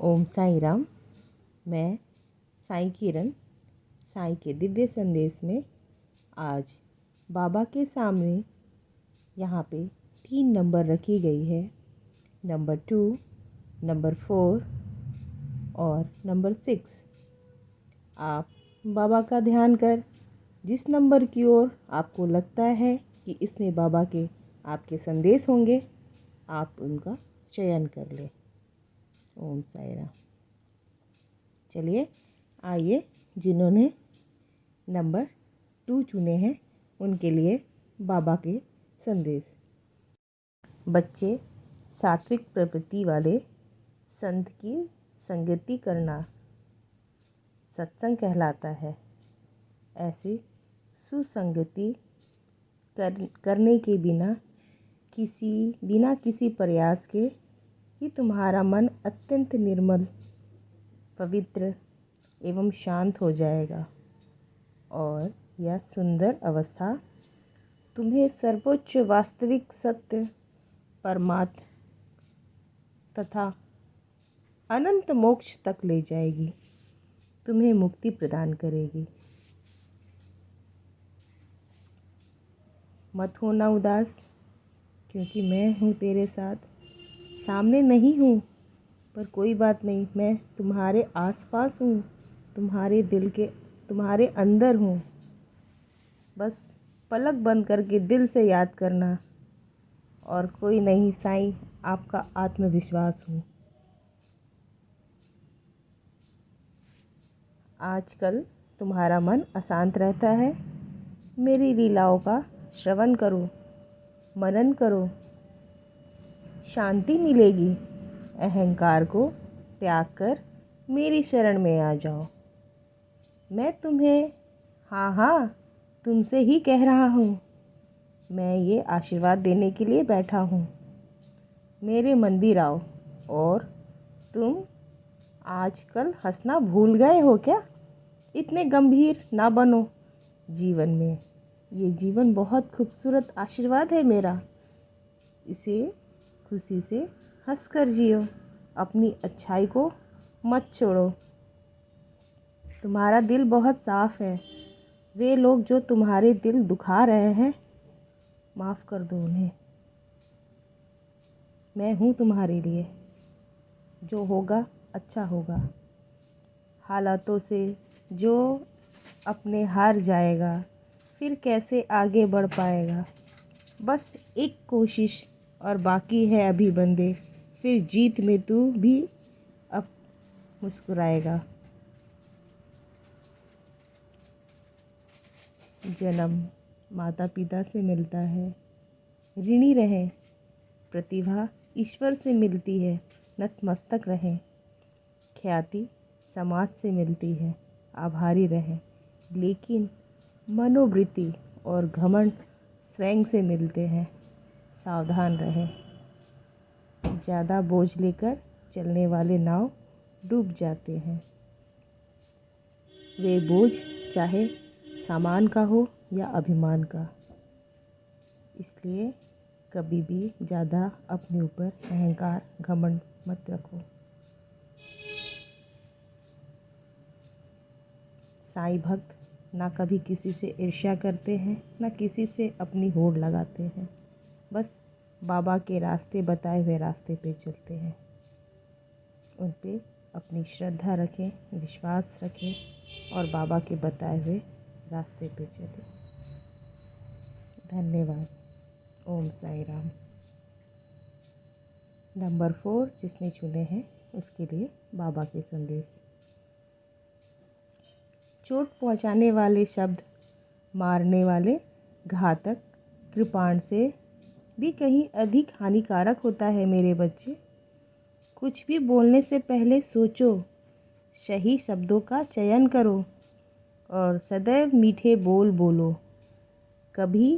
ओम साई राम। मैं साई किरण साई के दिव्य संदेश में आज बाबा के सामने यहाँ पे 3 नंबर रखी गई है। नंबर 2, नंबर 4 और नंबर 6। आप बाबा का ध्यान कर जिस नंबर की ओर आपको लगता है कि इसमें बाबा के आपके संदेश होंगे, आप उनका चयन कर लें। ओम साई राम। चलिए आइए, जिन्होंने नंबर 2 चुने हैं उनके लिए बाबा के संदेश। बच्चे, सात्विक प्रवृत्ति वाले संत की संगति करना सत्संग कहलाता है। ऐसी सुसंगति करने के बिना किसी प्रयास के ही तुम्हारा मन अत्यंत निर्मल, पवित्र एवं शांत हो जाएगा और यह सुंदर अवस्था तुम्हें सर्वोच्च वास्तविक सत्य, परमात्मा तथा अनंत मोक्ष तक ले जाएगी, तुम्हें मुक्ति प्रदान करेगी। मत होना उदास, क्योंकि मैं हूँ तेरे साथ। सामने नहीं हूँ पर कोई बात नहीं, मैं तुम्हारे आसपास हूँ, तुम्हारे अंदर हूँ। बस पलक बंद करके दिल से याद करना, और कोई नहीं, साईं आपका आत्मविश्वास हूँ। आजकल तुम्हारा मन अशांत रहता है। मेरी लीलाओं का श्रवण करो, मनन करो, शांति मिलेगी। अहंकार को त्याग कर मेरी शरण में आ जाओ। मैं तुम्हें हाँ तुमसे ही कह रहा हूँ। मैं ये आशीर्वाद देने के लिए बैठा हूँ। मेरे मंदिर आओ। और तुम आजकल हंसना भूल गए हो क्या? इतने गंभीर ना बनो जीवन में। ये जीवन बहुत खूबसूरत आशीर्वाद है मेरा। इसे खुशी से हंस कर जियो। अपनी अच्छाई को मत छोड़ो। तुम्हारा दिल बहुत साफ है। वे लोग जो तुम्हारे दिल दुखा रहे हैं, माफ़ कर दो उन्हें। मैं हूँ तुम्हारे लिए। जो होगा अच्छा होगा। हालातों से जो अपने हार जाएगा, फिर कैसे आगे बढ़ पाएगा। बस एक कोशिश और बाकी है अभी बंदे, फिर जीत में तू भी अब मुस्कुराएगा। जन्म माता पिता से मिलता है, ऋणी रहें। प्रतिभा ईश्वर से मिलती है, नतमस्तक रहें। ख्याति समाज से मिलती है, आभारी रहें। लेकिन मनोवृत्ति और घमंड स्वयं से मिलते हैं, सावधान रहें। ज़्यादा बोझ लेकर चलने वाले नाव डूब जाते हैं। वे बोझ चाहे सामान का हो या अभिमान का। इसलिए कभी भी ज़्यादा अपने ऊपर अहंकार, घमंड मत रखो। साईं भक्त ना कभी किसी से ईर्ष्या करते हैं, ना किसी से अपनी होड़ लगाते हैं। बस बाबा के रास्ते बताए हुए रास्ते पे चलते हैं। उन पे अपनी श्रद्धा रखें, विश्वास रखें और बाबा के बताए हुए रास्ते पे चलें। धन्यवाद। ओम साई राम। नंबर 4 जिसने चुने हैं उसके लिए बाबा के संदेश। चोट पहुंचाने वाले शब्द, मारने वाले घातक कृपाण से भी कहीं अधिक हानिकारक होता है मेरे बच्चे। कुछ भी बोलने से पहले सोचो, सही शब्दों का चयन करो और सदैव मीठे बोल बोलो। कभी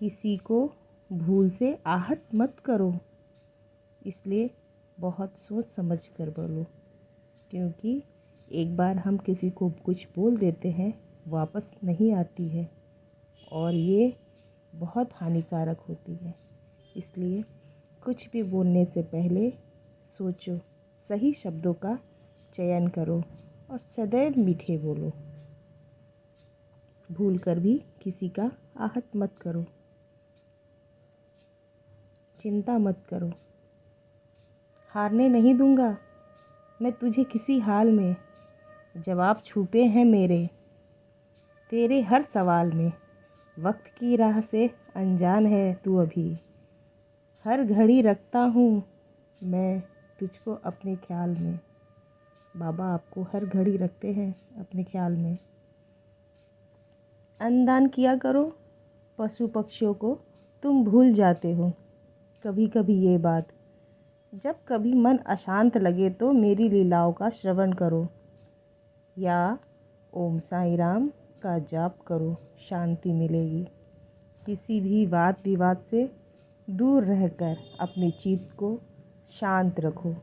किसी को भूल से आहत मत करो। इसलिए बहुत सोच समझ कर बोलो, क्योंकि एक बार हम किसी को कुछ बोल देते हैं, वापस नहीं आती है और ये बहुत हानिकारक होती है। इसलिए कुछ भी बोलने से पहले सोचो, सही शब्दों का चयन करो और सदैव मीठे बोलो। भूल कर भी किसी का आहत मत करो। चिंता मत करो, हारने नहीं दूंगा मैं तुझे किसी हाल में। जवाब छुपे हैं मेरे तेरे हर सवाल में। वक्त की राह से अनजान है तू अभी। हर घड़ी रखता हूँ मैं तुझको अपने ख्याल में। बाबा आपको हर घड़ी रखते हैं अपने ख्याल में। अन्नदान किया करो पशु पक्षियों को, तुम भूल जाते हो कभी कभी ये बात। जब कभी मन अशांत लगे तो मेरी लीलाओं का श्रवण करो, या ओम साईं राम का जाप करो, शांति मिलेगी। किसी भी वाद विवाद से दूर रहकर अपनी चित्त को शांत रखो।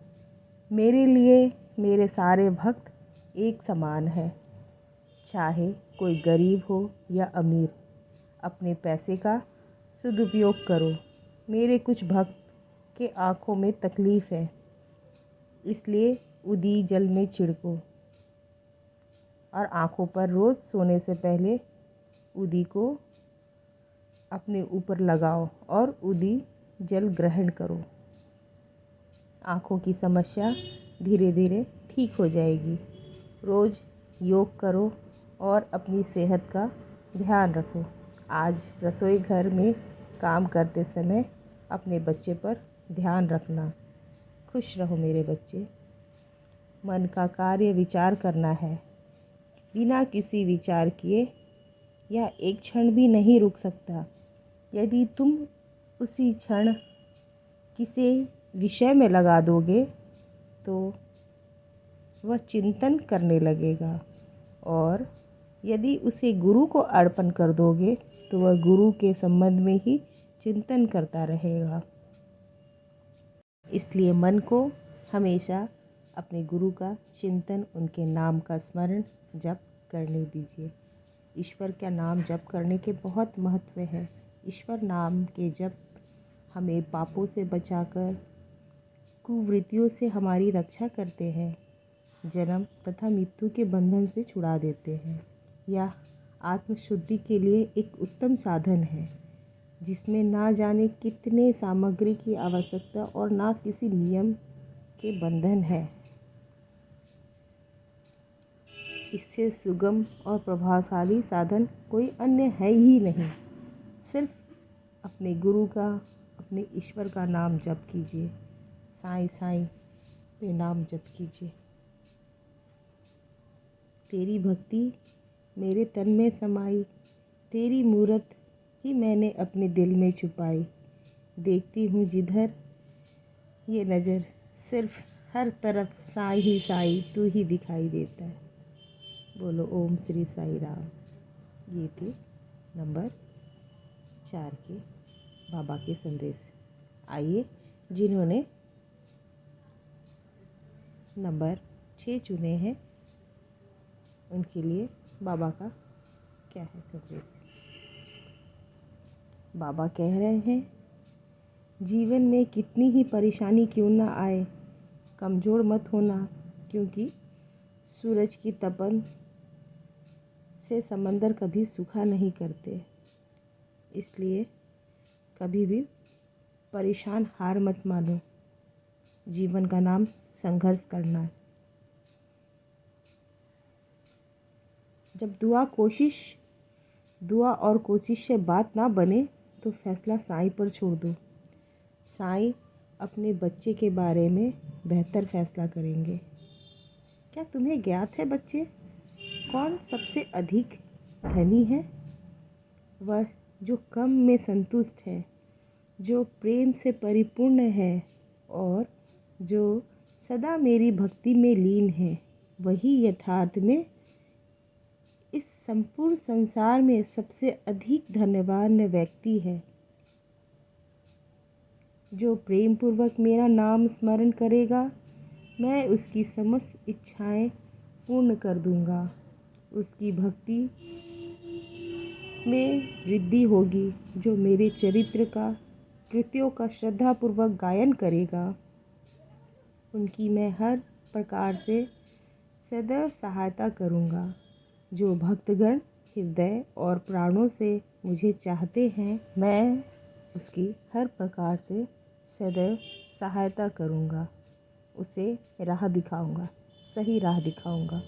मेरे लिए मेरे सारे भक्त एक समान है, चाहे कोई गरीब हो या अमीर। अपने पैसे का सदुपयोग करो। मेरे कुछ भक्त के आँखों में तकलीफ़ है, इसलिए उदी जल में छिड़को और आँखों पर रोज़ सोने से पहले उदी को अपने ऊपर लगाओ और उदी जल ग्रहण करो। आँखों की समस्या धीरे धीरे ठीक हो जाएगी। रोज़ योग करो और अपनी सेहत का ध्यान रखो। आज रसोई घर में काम करते समय अपने बच्चे पर ध्यान रखना। खुश रहो मेरे बच्चे। मन का कार्य विचार करना है, बिना किसी विचार किए या एक क्षण भी नहीं रुक सकता। यदि तुम उसी क्षण किसी विषय में लगा दोगे तो वह चिंतन करने लगेगा, और यदि उसे गुरु को अर्पण कर दोगे तो वह गुरु के संबंध में ही चिंतन करता रहेगा। इसलिए मन को हमेशा अपने गुरु का चिंतन, उनके नाम का स्मरण जप करने दीजिए। ईश्वर का नाम जप करने के बहुत महत्व है। ईश्वर नाम के जप हमें पापों से बचाकर कुवृत्तियों से हमारी रक्षा करते हैं, जन्म तथा मृत्यु के बंधन से छुड़ा देते हैं। यह आत्मशुद्धि के लिए एक उत्तम साधन है, जिसमें ना जाने कितने सामग्री की आवश्यकता और ना किसी नियम के बंधन है। इससे सुगम और प्रभावशाली साधन कोई अन्य है ही नहीं। सिर्फ अपने गुरु का, अपने ईश्वर का नाम जप कीजिए। साईं साईं पे नाम जप कीजिए। तेरी भक्ति मेरे तन में समाई, तेरी मूरत ही मैंने अपने दिल में छुपाई। देखती हूँ जिधर ये नज़र, सिर्फ हर तरफ साईं ही साईं तू ही दिखाई देता है। बोलो ओम श्री साईं राम। ये थे नंबर 4 के बाबा के संदेश। आइए, जिन्होंने नंबर 6 चुने हैं उनके लिए बाबा का क्या है संदेश। बाबा कह रहे हैं, जीवन में कितनी ही परेशानी क्यों ना आए, कमज़ोर मत होना, क्योंकि सूरज की तपन से समंदर कभी सूखा नहीं करते। इसलिए कभी भी परेशान हार मत मानो। जीवन का नाम संघर्ष करना है। जब दुआ और कोशिश से बात ना बने तो फैसला साईं पर छोड़ दो। साईं अपने बच्चे के बारे में बेहतर फैसला करेंगे। क्या तुम्हें ज्ञात है बच्चे, कौन सबसे अधिक धनी है? वह जो कम में संतुष्ट है, जो प्रेम से परिपूर्ण है और जो सदा मेरी भक्ति में लीन है। वही यथार्थ में इस संपूर्ण संसार में सबसे अधिक धन्यवान व्यक्ति है। जो प्रेम पूर्वक मेरा नाम स्मरण करेगा, मैं उसकी समस्त इच्छाएं पूर्ण कर दूंगा। उसकी भक्ति में वृद्धि होगी। जो मेरे चरित्र का, कृत्यों का श्रद्धापूर्वक गायन करेगा, उनकी मैं हर प्रकार से सदैव सहायता करूँगा। जो भक्तगण हृदय और प्राणों से मुझे चाहते हैं, मैं उसकी हर प्रकार से सदैव सहायता करूँगा, उसे राह दिखाऊँगा, सही राह दिखाऊँगा।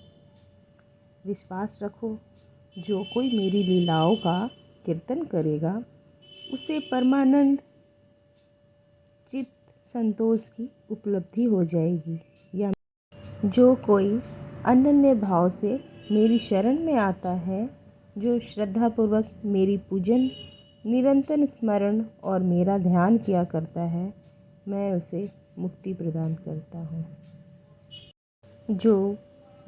विश्वास रखो, जो कोई मेरी लीलाओं का कीर्तन करेगा उसे परमानंद चित्त संतोष की उपलब्धि हो जाएगी। या जो कोई अनन्य भाव से मेरी शरण में आता है, जो श्रद्धापूर्वक मेरी पूजन, निरंतर स्मरण और मेरा ध्यान किया करता है, मैं उसे मुक्ति प्रदान करता हूँ। जो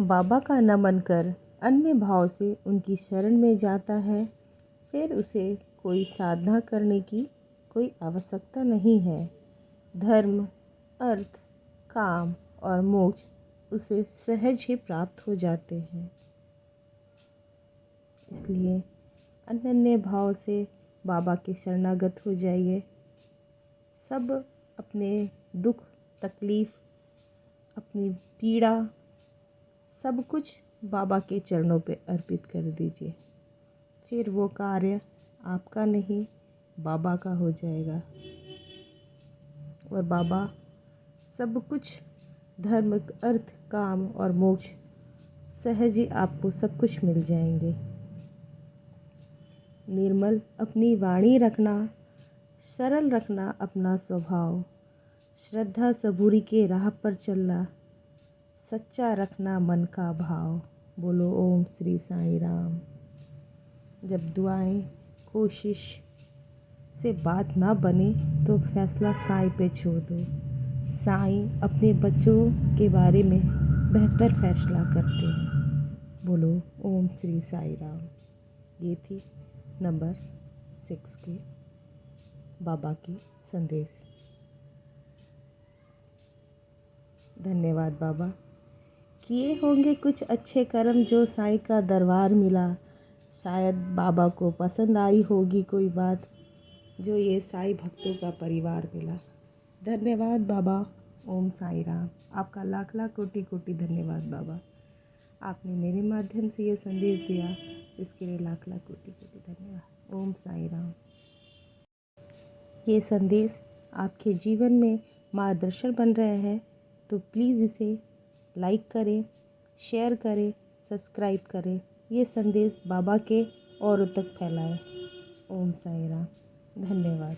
बाबा का नमन कर अन्य भाव से उनकी शरण में जाता है, फिर उसे कोई साधना करने की कोई आवश्यकता नहीं है। धर्म, अर्थ, काम और मोक्ष उसे सहज ही प्राप्त हो जाते हैं। इसलिए अनन्य भाव से बाबा के शरणागत हो जाइए। सब अपने दुख, तकलीफ़, अपनी पीड़ा, सब कुछ बाबा के चरणों पे अर्पित कर दीजिए। फिर वो कार्य आपका नहीं, बाबा का हो जाएगा। और बाबा सब कुछ, धर्म, अर्थ, काम और मोक्ष सहज ही आपको सब कुछ मिल जाएंगे। निर्मल अपनी वाणी रखना, सरल रखना अपना स्वभाव, श्रद्धा सबूरी के राह पर चलना, सच्चा रखना मन का भाव। बोलो ओम श्री साईं राम। जब दुआएं, कोशिश से बात ना बने तो फैसला साईं पे छोड़ दो। साईं अपने बच्चों के बारे में बेहतर फैसला करते हैं। बोलो ओम श्री साईं राम। ये थी नंबर 6 के बाबा की संदेश। धन्यवाद बाबा। किए होंगे कुछ अच्छे कर्म जो साईं का दरबार मिला। शायद बाबा को पसंद आई होगी कोई बात, जो ये साईं भक्तों का परिवार मिला। धन्यवाद बाबा। ओम साईं राम। आपका लाख लाख कोटि कोटि धन्यवाद बाबा। आपने मेरे माध्यम से ये संदेश दिया, इसके लिए लाख लाख कोटि कोटि धन्यवाद। ओम साईं राम। ये संदेश आपके जीवन में मार्गदर्शन बन रहे हैं तो प्लीज़ इसे लाइक करें, शेयर करें, सब्सक्राइब करें। ये संदेश बाबा के औरों तक फैलाएं। ओम साईं राम। धन्यवाद।